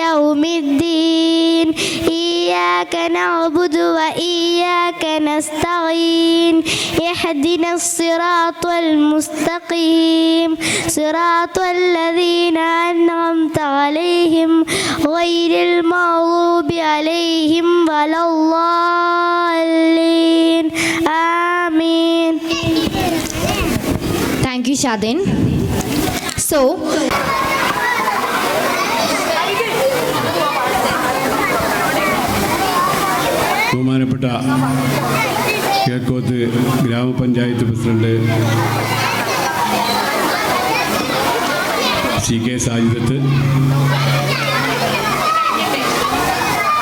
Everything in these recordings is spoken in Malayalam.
يوم الدين إياك نعبد وإياك نستعين اهدنا الصراط المستقيم صراط الذين أنعمت عليهم غير المغضوب عليهم ولا الضالين آمين. Thank you, Shadin. So, ബഹുമാനപ്പെട്ട കിഴക്കോത്ത് ഗ്രാമപഞ്ചായത്ത് president CK Sajidath,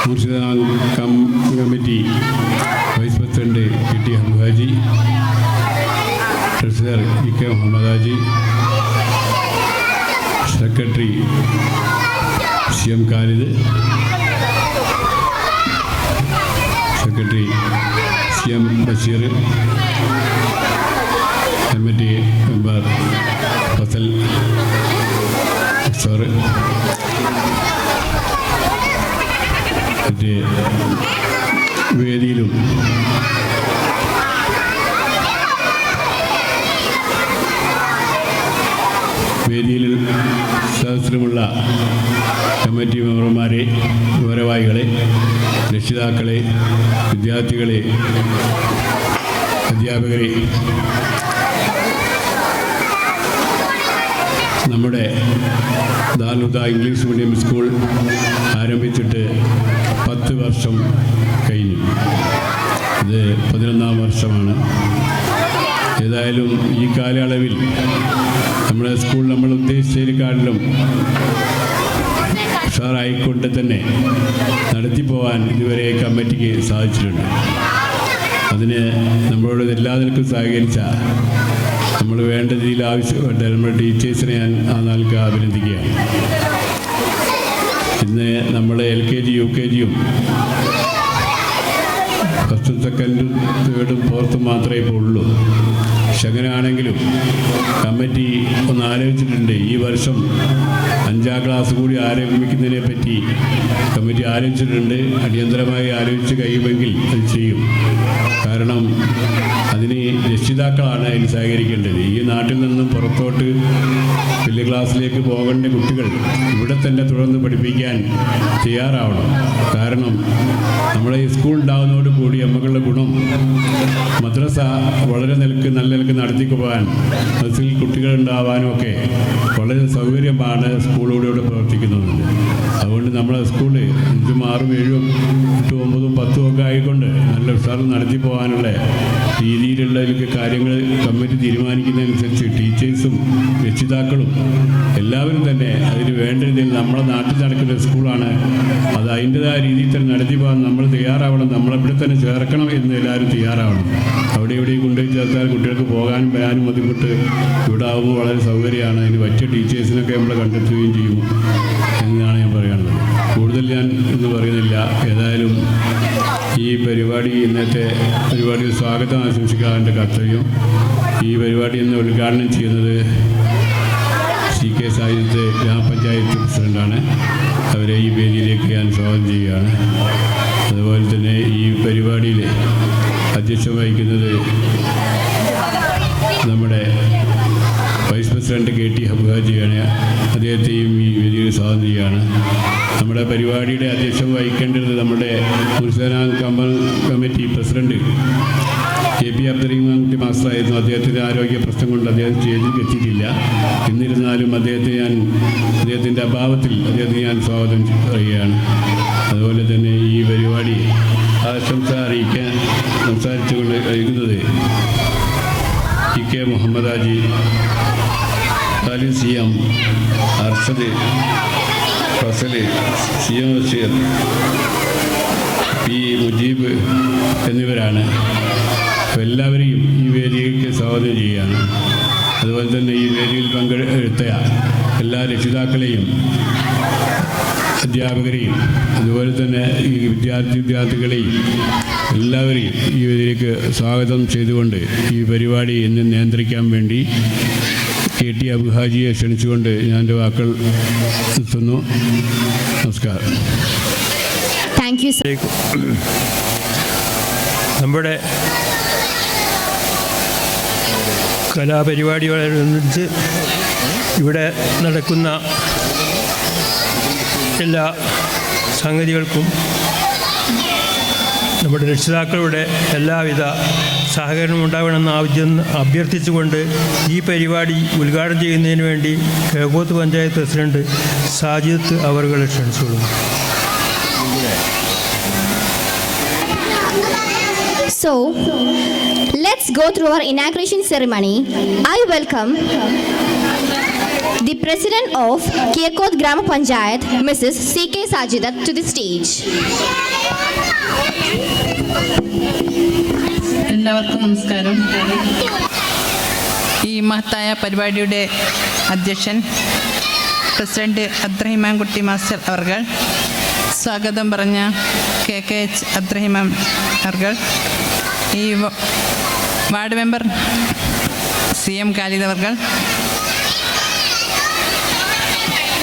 Murshidan committee vice president PT Hamhaji, treasurer EK Muhammad Haji, secretary CM Khalid, secretary CM Basheer, committee member Fazal sir, മറ്റേ വേദിയിലും സദസ്സിലുമുള്ള കമ്മിറ്റി മെമ്പർമാരെ, ഭാരവാഹികളെ, രക്ഷിതാക്കളെ, വിദ്യാർത്ഥികളെ, അധ്യാപകരെ, നമ്മുടെ ദാറുൽ ഇംഗ്ലീഷ് മീഡിയം സ്കൂൾ ആരംഭിച്ചിട്ട് 10 വർഷം കഴിഞ്ഞു. ഇത് 11ാം വർഷമാണ്. ഏതായാലും ഈ കാലയളവിൽ നമ്മുടെ സ്കൂൾ നമ്മൾ ഉദ്ദേശിച്ചതിനെക്കാട്ടിലും ഉഷാറായിക്കൊണ്ട് തന്നെ നടത്തിപ്പോവാൻ ഇതുവരെ കമ്മിറ്റിക്ക് സാധിച്ചിട്ടുണ്ട്. അതിന് നമ്മളോട് എല്ലാ നിലക്കും സഹകരിച്ച നമ്മൾ വേണ്ട രീതിയിൽ ആവശ്യപ്പെട്ട നമ്മുടെ ടീച്ചേഴ്സിനെ ഞാൻ ആ നാൾക്ക് അഭിനന്ദിക്കുകയാണ്. ഇന്ന് നമ്മൾ LKG UKGയും ഫസ്റ്റും സെക്കൻഡും തേർഡും ഫോർത്തും മാത്രമേ ഇപ്പോൾ ഉള്ളൂ. പക്ഷെ അങ്ങനെയാണെങ്കിലും കമ്മിറ്റി ഒന്ന് ആലോചിച്ചിട്ടുണ്ട്. ഈ വർഷം 5ാം ക്ലാസ് കൂടി ആരംഭിക്കുന്നതിനെ പറ്റി കമ്മിറ്റി ആലോചിച്ചിട്ടുണ്ട്. അടിയന്തരമായി ആലോചിച്ച് കഴിയുമെങ്കിൽ അത് ചെയ്യും. കാരണം അതിന് രക്ഷിതാക്കളാണ് അതിന് സഹകരിക്കേണ്ടത്. ഈ നാട്ടിൽ നിന്നും പുറത്തോട്ട് വലിയ ക്ലാസ്സിലേക്ക് പോകേണ്ട കുട്ടികൾ ഇവിടെ തന്നെ തുടർന്ന് പഠിപ്പിക്കാൻ തയ്യാറാവണം. കാരണം നമ്മുടെ ഈ സ്കൂൾ ഉണ്ടാകുന്നതോടുകൂടി നമുക്കുള്ള ഗുണം മദ്രസ വളരെ നല്ല നിലക്ക് നടത്തിക്കൊള്ളാൻ മദ്രസയിൽ കുട്ടികൾ ഉണ്ടാവാനും ഒക്കെ വളരെ സൗകര്യമാണ് സ്കൂളിലൂടെ പ്രവർത്തിക്കുന്നത്. അതുകൊണ്ട് നമ്മളെ സ്കൂള് 5ഉം 6ഉം 7ഉം 8ഉം 9ഉം 10ഉം ഒക്കെ ആയിക്കൊണ്ട് നല്ല ഉഷാറ് നടത്തി പോകാനുള്ള രീതിയിലുള്ള കാര്യങ്ങൾ കമ്മിറ്റി തീരുമാനിക്കുന്നതനുസരിച്ച് ടീച്ചേഴ്സും രക്ഷിതാക്കളും എല്ലാവരും തന്നെ അതിന് വേണ്ട രീതിയിൽ നമ്മുടെ നാട്ടിൽ നടക്കുന്ന സ്കൂളാണ്. അത് അതിൻ്റെതായ രീതിയിൽ തന്നെ നടത്തി പോകാൻ നമ്മൾ തയ്യാറാവണം. നമ്മളെവിടെ തന്നെ ചേർക്കണം എന്ന് എല്ലാവരും തയ്യാറാവണം. അവിടെ എവിടെയും കൊണ്ടുപോയി ചേർത്താൽ കുട്ടികൾക്ക് പോകാനും വരാനും ബുദ്ധിമുട്ട്. ഇവിടെ ആകുമ്പോൾ വളരെ സൗകര്യമാണ്. അതിന് പറ്റിയ ടീച്ചേഴ്സിനൊക്കെ നമ്മൾ കണ്ടെത്തുകയും ചെയ്യും എന്നാണ് ഞാൻ പറയുന്നത്. കൂടുതൽ ഞാൻ എന്ന് പറയുന്നില്ല. ഏതായാലും ഈ പരിപാടി, ഇന്നത്തെ പരിപാടിയിൽ സ്വാഗതം ആശംസിക്കാൻ എൻ്റെ കർത്തവ്യം. ഈ പരിപാടി ഇന്ന് ഉദ്ഘാടനം ചെയ്യുന്നത് CK സാജിദ് ഗ്രാമപഞ്ചായത്ത് പ്രസിഡൻ്റാണ്. അവരെ ഈ വേദിയിലേക്ക് ഞാൻ സ്വാഗതം ചെയ്യുകയാണ്. അതുപോലെ തന്നെ ഈ പരിപാടിയിൽ അധ്യക്ഷം വഹിക്കുന്നത് നമ്മുടെ വൈസ് പ്രസിഡന്റ് KT ഹംഹാജിയാണ്. അദ്ദേഹത്തെയും ഈ വേദിയിൽ സ്വാഗതം ചെയ്യുകയാണ്. നമ്മുടെ പരിപാടിയുടെ അധ്യക്ഷം വഹിക്കേണ്ടത് നമ്മുടെ മുർഷിദാൻ കമ്മിറ്റി പ്രസിഡന്റ് KP അബ്ദുറഹ്മാൻ മാസ്റ്ററായിരുന്നു. അദ്ദേഹത്തിൻ്റെ ആരോഗ്യ പ്രശ്നം കൊണ്ട് അദ്ദേഹം സ്റ്റേജിൽ എത്തിയിട്ടില്ല. എന്നിരുന്നാലും അദ്ദേഹത്തിൻ്റെ അഭാവത്തിൽ അദ്ദേഹത്തെ ഞാൻ സ്വാഗതം പറയുകയാണ്. അതുപോലെ തന്നെ ഈ പരിപാടി ആശംസ അറിയിക്കാൻ സംസാരിച്ചുകൊണ്ട് കഴിയുന്നത് EK Muhammad Haji, Khalid CM, Arshad, Fasal, CM Basheer, P Mujeeb എന്നിവരാണ്. അപ്പോൾ എല്ലാവരെയും ഈ വേദിയിലേക്ക് സ്വാഗതം ചെയ്യുകയാണ്. അതുപോലെ തന്നെ ഈ വേദിയിൽ പങ്കെടുത്ത എല്ലാ രക്ഷിതാക്കളെയും അധ്യാപകരെയും അതുപോലെ തന്നെ ഈ വിദ്യാർത്ഥികളെയും എല്ലാവരെയും ഈ വേദിയിലേക്ക് സ്വാഗതം ചെയ്തുകൊണ്ട് ഈ പരിപാടി ഇന്ന് നിയന്ത്രിക്കാൻ വേണ്ടി KT അബുഹാജിയെ ക്ഷണിച്ചുകൊണ്ട് ഞാൻ എൻ്റെ വാക്കുകൾ നിർത്തുന്നു. നമസ്കാരം. Thank you sir. നമ്മുടെ കലാപരിപാടികളനുസരിച്ച് ഇവിടെ നടക്കുന്ന എല്ലാ സംഗതികൾക്കും നമ്മുടെ രക്ഷിതാക്കളുടെ എല്ലാവിധ സഹകരണം ഉണ്ടാവണമെന്ന് അഭ്യർത്ഥിച്ചുകൊണ്ട് ഈ പരിപാടി ഉദ്ഘാടനം ചെയ്യുന്നതിന് വേണ്ടി കിഴക്കോത്ത് പഞ്ചായത്ത് പ്രസിഡന്റ് സാജിദ് അവർകളെ ക്ഷണിച്ചുകൊള്ളുന്നു. So, let's go through our inauguration ceremony. I welcome the President of Kirkot Grama Panchayat, Mrs. C.K. Sajidat, to the stage. എല്ലാവർക്കും നമസ്കാരം. ഈ മഹത്തായ പരിപാടിയുടെ അധ്യക്ഷൻ പ്രസിഡന്റ് അബ്ദുറഹിമാൻ കുട്ടി മാസ്റ്റർ അവർകൾ, സ്വാഗതം പറഞ്ഞ KKH അബ്ദുറഹിമാൻ അവർകൾ, ഈ വാർഡ് മെമ്പർ CM ഖാലിദ് അവർകൾ,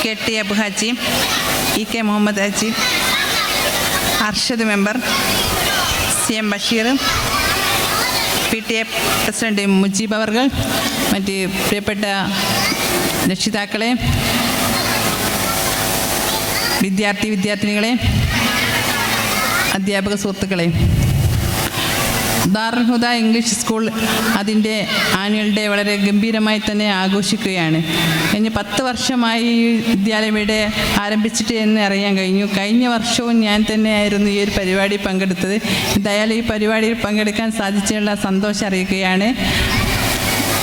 KT Abuhaji, EK Muhammad Haji, Arshad member CM Basheer, PTA president Mujeeb അവർകൾ, മറ്റ് പ്രിയപ്പെട്ട രക്ഷിതാക്കളെ, വിദ്യാർത്ഥിനികളെ, അധ്യാപക സുഹൃത്തുക്കളെ, ദാറുൽ ഹുദ ഇംഗ്ലീഷ് സ്കൂൾ അതിൻ്റെ ആനുവൽ ഡേ വളരെ ഗംഭീരമായി തന്നെ ആഘോഷിക്കുകയാണ്. കഴിഞ്ഞ 10 വർഷമായി ഈ വിദ്യാലയം ഇവിടെ ആരംഭിച്ചിട്ട് എന്ന് അറിയാൻ കഴിഞ്ഞു. കഴിഞ്ഞ വർഷവും ഞാൻ തന്നെയായിരുന്നു ഈ ഒരു പരിപാടി പങ്കെടുത്തത്. എന്തായാലും ഈ പരിപാടിയിൽ പങ്കെടുക്കാൻ സാധിച്ചുള്ള സന്തോഷം അറിയിക്കുകയാണ്.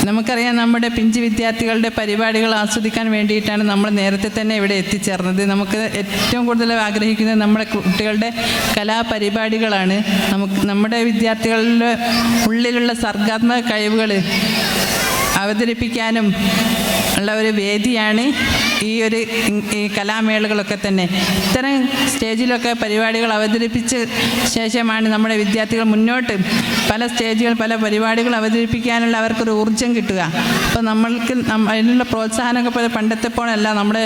നമുക്കറിയാം, നമ്മുടെ പിഞ്ച് വിദ്യാർത്ഥികളുടെ പരിപാടികൾ ആസ്വദിക്കാൻ വേണ്ടിയിട്ടാണ് നമ്മൾ നേരത്തെ തന്നെ ഇവിടെ എത്തിച്ചേർന്നത്. നമുക്ക് ഏറ്റവും കൂടുതൽ ആഗ്രഹിക്കുന്നത് നമ്മുടെ കുട്ടികളുടെ കലാപരിപാടികളാണ്. നമ്മുടെ വിദ്യാർത്ഥികളുടെ ഉള്ളിലുള്ള സർഗാത്മക കഴിവുകൾ അവതരിപ്പിക്കാനും ഉള്ള ഒരു വേദിയാണ് ഈ കലാമേളകളൊക്കെ തന്നെ. ഇത്തരം സ്റ്റേജിലൊക്കെ പരിപാടികൾ അവതരിപ്പിച്ച ശേഷമാണ് നമ്മുടെ വിദ്യാർത്ഥികൾ മുന്നോട്ട് പല പരിപാടികൾ അവതരിപ്പിക്കാനുള്ള അവർക്കൊരു ഊർജ്ജം കിട്ടുക. അപ്പോൾ നമ്മൾക്ക് അതിനുള്ള പ്രോത്സാഹനമൊക്കെ പണ്ടത്തെ പോലല്ല. നമ്മുടെ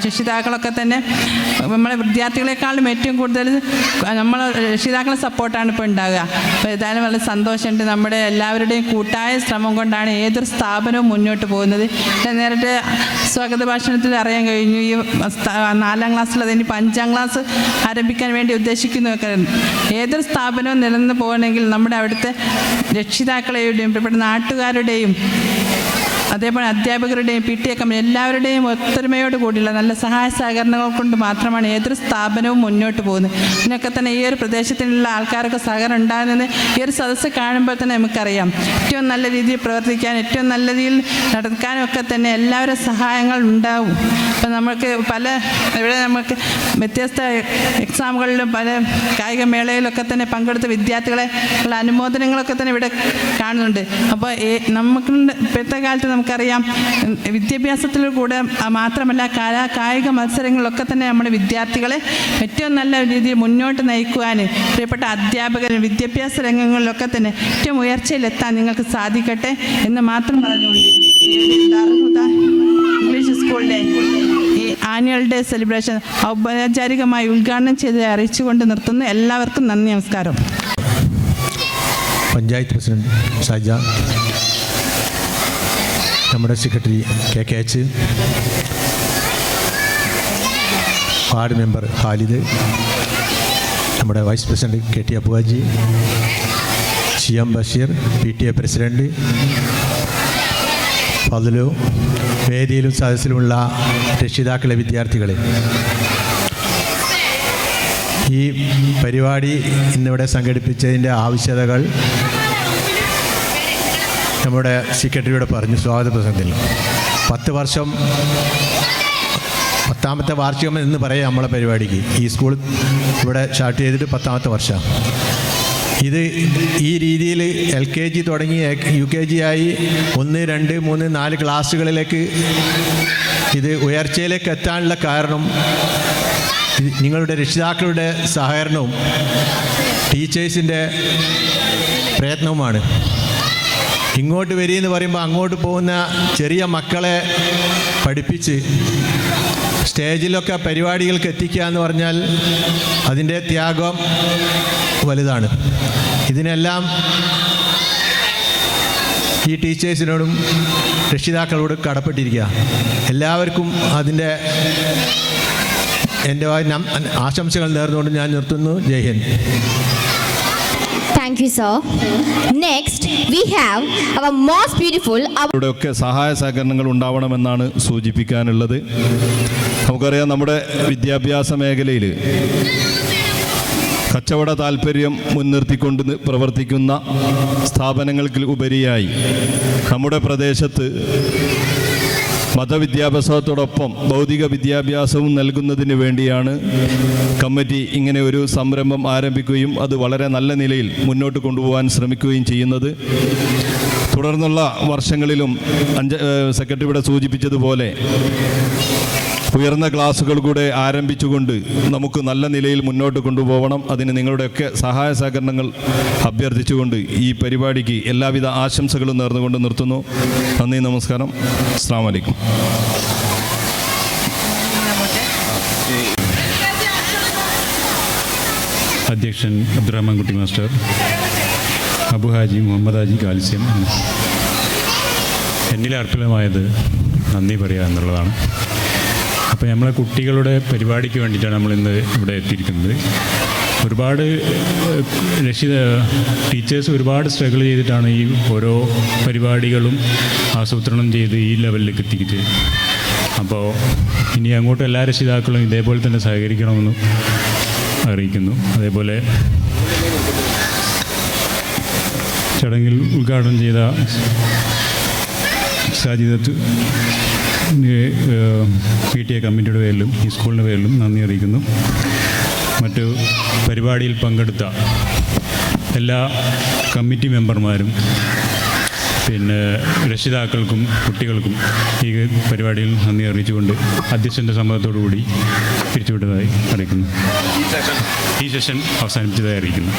രക്ഷിതാക്കളൊക്കെ തന്നെ നമ്മളെ വിദ്യാർത്ഥികളെക്കാളും ഏറ്റവും കൂടുതൽ നമ്മൾ രക്ഷിതാക്കളെ സപ്പോർട്ടാണ് ഇപ്പോൾ ഉണ്ടാകുക. അപ്പോൾ ഏതായാലും വളരെ സന്തോഷമുണ്ട്. നമ്മുടെ എല്ലാവരുടെയും കൂട്ടായ ശ്രമം കൊണ്ടാണ് ഏതൊരു സ്ഥാപനവും മുന്നോട്ട് പോകുന്നത്. നേരത്തെ സ്വാഗത ഭാഷണത്തിൽ അറിയാൻ കഴിഞ്ഞു, ഈ 4ാം ക്ലാസ്സിൽ അതിന് 5ാം ക്ലാസ് ആരംഭിക്കാൻ വേണ്ടി ഉദ്ദേശിക്കുന്നതൊക്കെ. ഏതൊരു സ്ഥാപനവും നിലനിന്ന് പോകണമെങ്കിൽ നമ്മുടെ അവിടുത്തെ രക്ഷിതാക്കളുടെയും പ്രിയപ്പെട്ട നാട്ടുകാരുടെയും അതേപോലെ അധ്യാപകരുടെയും PTA കമ്പനി എല്ലാവരുടെയും ഒത്തൊരുമയോട് കൂടിയുള്ള നല്ല സഹായ സഹകരണങ്ങൾ കൊണ്ട് മാത്രമാണ് ഏതൊരു സ്ഥാപനവും മുന്നോട്ട് പോകുന്നത്. ഇതിനൊക്കെ തന്നെ ഈ ഒരു പ്രദേശത്തിലുള്ള ആൾക്കാരൊക്കെ സഹകരണം ഉണ്ടാകുന്നത് ഈ ഒരു സദസ്സ് കാണുമ്പോൾ തന്നെ നമുക്കറിയാം. ഏറ്റവും നല്ല രീതിയിൽ പ്രവർത്തിക്കാൻ, ഏറ്റവും നല്ല രീതിയിൽ നടക്കാനും ഒക്കെ തന്നെ എല്ലാവരും സഹായങ്ങൾ ഉണ്ടാവും. അപ്പം നമുക്ക് ഇവിടെ നമുക്ക് വ്യത്യസ്ത എക്സാമുകളിലും പല കായിക മേളയിലൊക്കെ തന്നെ പങ്കെടുത്ത വിദ്യാർത്ഥികളെ ഉള്ള അനുമോദനങ്ങളൊക്കെ തന്നെ ഇവിടെ കാണുന്നുണ്ട്. അപ്പോൾ നമുക്ക് ഇപ്പോഴത്തെ കാലത്ത് നമുക്കറിയാം, വിദ്യാഭ്യാസത്തിൽ കൂടെ മാത്രമല്ല കായിക മത്സരങ്ങളിലൊക്കെ തന്നെ നമ്മുടെ വിദ്യാർത്ഥികളെ ഏറ്റവും നല്ല രീതിയിൽ മുന്നോട്ട് നയിക്കുവാൻ പ്രിയപ്പെട്ട അധ്യാപകരും വിദ്യാഭ്യാസ രംഗങ്ങളിലൊക്കെ തന്നെ ഏറ്റവും ഉയർച്ചയിലെത്താൻ നിങ്ങൾക്ക് സാധിക്കട്ടെ എന്ന് മാത്രം പറഞ്ഞുകൊണ്ട് ഇംഗ്ലീഷ് സ്കൂളിൻ്റെ ഈ ആനുവൽ ഡേ സെലിബ്രേഷൻ ഔപചാരികമായി ഉദ്ഘാടനം ചെയ്ത് അറിയിച്ചുകൊണ്ട് നിർത്തുന്നു. എല്ലാവർക്കും നന്ദി, നമസ്കാരം. പഞ്ചായത്ത് പ്രസിഡന്റ് ഷാജ, നമ്മുടെ secretary KKH, ward member Khalid, നമ്മുടെ vice president KT Abuhaji, CM Basheer, PTA president Fadlu, വേദിയിലും സദസ്സിലുമുള്ള രക്ഷിതാക്കളെ, വിദ്യാർത്ഥികളെ, ഈ പരിപാടി ഇന്നിവിടെ സംഘടിപ്പിച്ചതിൻ്റെ ആവശ്യകതകൾ നമ്മുടെ സെക്രട്ടറിയോട് പറഞ്ഞു സ്വാഗത പ്രസംഗത്തിൽ. 10ാമത്തെ വാർഷികം എന്ന് പറയാം നമ്മളെ പരിപാടിക്ക്. ഈ സ്കൂൾ ഇവിടെ സ്റ്റാർട്ട് ചെയ്തിട്ട് 10ാമത്തെ വർഷം. ഇത് ഈ രീതിയിൽ LKG തുടങ്ങി UKG ആയി 1, 2, 3, 4 ക്ലാസ്സുകളിലേക്ക് ഇത് ഉയർച്ചയിലേക്ക് എത്താനുള്ള കാരണം നിങ്ങളുടെ രക്ഷിതാക്കളുടെ സഹകരണവും ടീച്ചേഴ്സിൻ്റെ പ്രയത്നവുമാണ്. ഇങ്ങോട്ട് വരികയെന്ന് പറയുമ്പോൾ അങ്ങോട്ട് പോകുന്ന ചെറിയ മക്കളെ പഠിപ്പിച്ച് സ്റ്റേജിലൊക്കെ പരിപാടികൾക്ക് എത്തിക്കുക എന്ന് പറഞ്ഞാൽ അതിൻ്റെ ത്യാഗം വലുതാണ്. ഇതിനെല്ലാം ഈ ടീച്ചേഴ്സിനോടും രക്ഷിതാക്കളോടും കടപ്പെട്ടിരിക്കുക. എല്ലാവർക്കും അതിൻ്റെ എൻ്റെ ആശംസകൾ നേർന്നുകൊണ്ട് ഞാൻ നിർത്തുന്നു. ജയ് Hind. Thank you, sir. Next, we have our most beautiful. ഇവിടെയൊക്കെ സഹായ സഹകരണങ്ങൾ ഉണ്ടാവണമെന്നാണ് സൂചിപ്പിക്കാനുള്ളത്. നമുക്കറിയാം, നമ്മുടെ വിദ്യാഭ്യാസ മേഖലയിൽ കച്ചവട താല്പര്യം മുൻനിർത്തിക്കൊണ്ട് പ്രവർത്തിക്കുന്ന സ്ഥാപനങ്ങൾക്ക് ഉപരിയായി നമ്മുടെ പ്രദേശത്ത് മതവിദ്യാഭ്യാസത്തോടൊപ്പം ഭൗതിക വിദ്യാഭ്യാസവും നൽകുന്നതിന് വേണ്ടിയാണ് കമ്മിറ്റി ഇങ്ങനെ ഒരു സംരംഭം ആരംഭിക്കുകയും അത് വളരെ നല്ല നിലയിൽ മുന്നോട്ട് കൊണ്ടുപോകാൻ ശ്രമിക്കുകയും ചെയ്യുന്നത്. തുടർന്നുള്ള വർഷങ്ങളിലും സെക്രട്ടറി ഇവിടെ സൂചിപ്പിച്ചതുപോലെ ഉയർന്ന ക്ലാസുകൾ കൂടെ ആരംഭിച്ചുകൊണ്ട് നമുക്ക് നല്ല നിലയിൽ മുന്നോട്ട് കൊണ്ടുപോകണം. അതിന് നിങ്ങളുടെയൊക്കെ സഹായ സഹകരണങ്ങൾ അഭ്യർത്ഥിച്ചുകൊണ്ട് ഈ പരിപാടിക്ക് എല്ലാവിധ ആശംസകളും നേർന്നുകൊണ്ട് നിർത്തുന്നു. നന്ദി, നമസ്കാരം. അസ്സലാമു അലൈക്കും. അധ്യക്ഷൻ അബ്ദുറഹ്മാൻ കുട്ടി മാസ്റ്റർ, അബു ഹാജി മുഹമ്മദ് ഹാജി കാൽസ്യം, എന്നിൽ അർപ്പിതമായത് നന്ദി പറയുക എന്നുള്ളതാണ്. അപ്പോൾ നമ്മളെ കുട്ടികളുടെ പരിപാടിക്ക് വേണ്ടിയിട്ടാണ് നമ്മളിന്ന് ഇവിടെ എത്തിയിരിക്കുന്നത്. ഒരുപാട് ടീച്ചേഴ്സ് ഒരുപാട് സ്ട്രഗിൾ ചെയ്തിട്ടാണ് ഈ ഓരോ പരിപാടികളും ആസൂത്രണം ചെയ്ത് ഈ ലെവലിലേക്ക് എത്തിക്കുന്നത്. അപ്പോൾ ഇനി അങ്ങോട്ട് എല്ലാ രക്ഷിതാക്കളും ഇതേപോലെ തന്നെ സഹകരിക്കണമെന്ന് അറിയിക്കുന്നു. അതേപോലെ ചടങ്ങിൽ ഉദ്ഘാടനം ചെയ്ത സാജിദത്ത് PTA കമ്മിറ്റിയുടെ പേരിലും ഈ സ്കൂളിൻ്റെ പേരിലും നന്ദി അറിയിക്കുന്നു. മറ്റു പരിപാടിയിൽ പങ്കെടുത്ത എല്ലാ കമ്മിറ്റി മെമ്പർമാരും പിന്നെ രക്ഷിതാക്കൾക്കും കുട്ടികൾക്കും ഈ പരിപാടിയിൽ നന്ദി അറിയിച്ചുകൊണ്ട് അധ്യക്ഷൻ്റെ സമ്മതത്തോടു കൂടി പിരിച്ചുവിട്ടതായി അറിയിക്കുന്നു. ഈ സെഷൻ അവസാനിപ്പിച്ചതായി അറിയിക്കുന്നു.